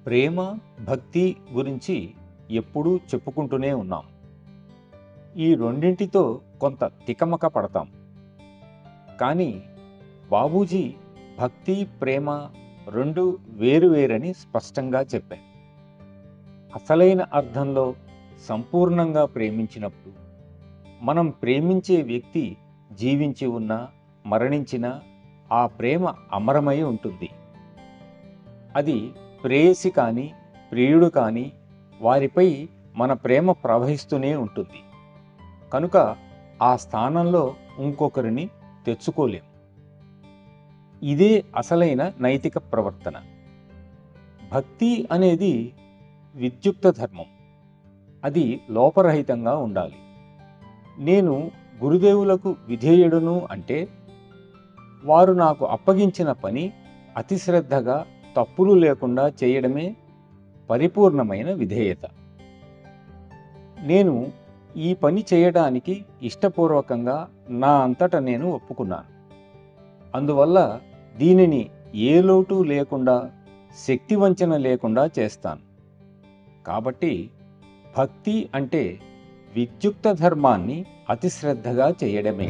ప్రేమ, భక్తి గురించి ఎప్పుడూ చెప్పుకుంటూనే ఉన్నాం. ఈ రెండింటితో కొంత తికమక పడతాం. కానీ బాబూజీ భక్తి, ప్రేమ రెండు వేరువేరని స్పష్టంగా చెప్పారు. అసలైన అర్థంలో సంపూర్ణంగా ప్రేమించినప్పుడు మనం ప్రేమించే వ్యక్తి జీవించి ఉన్నా, మరణించినా ఆ ప్రేమ అమరమై ఉంటుంది. అది ప్రేయసి కానీ, ప్రియుడు కానీ వారిపై మన ప్రేమ ప్రవహిస్తూనే ఉంటుంది. కనుక ఆ స్థానంలో ఇంకొకరిని తెచ్చుకోలేం. ఇదే అసలైన నైతిక ప్రవర్తన. భక్తి అనేది విద్యుక్త ధర్మం. అది లోపరహితంగా ఉండాలి. నేను గురుదేవులకు విధేయుడును అంటే వారు నాకు అప్పగించిన పని అతి శ్రద్ధగా, తప్పులు లేకుండా చేయడమే పరిపూర్ణమైన విధేయత. నేను ఈ పని చేయడానికి ఇష్టపూర్వకంగా నా అంతట నేను ఒప్పుకున్నాను. అందువల్ల దీనిని ఏ లోటు లేకుండా, శక్తి వంచన లేకుండా చేస్తాను. కాబట్టి భక్తి అంటే విద్యుక్త ధర్మాన్ని అతి శ్రద్ధగా చేయడమే.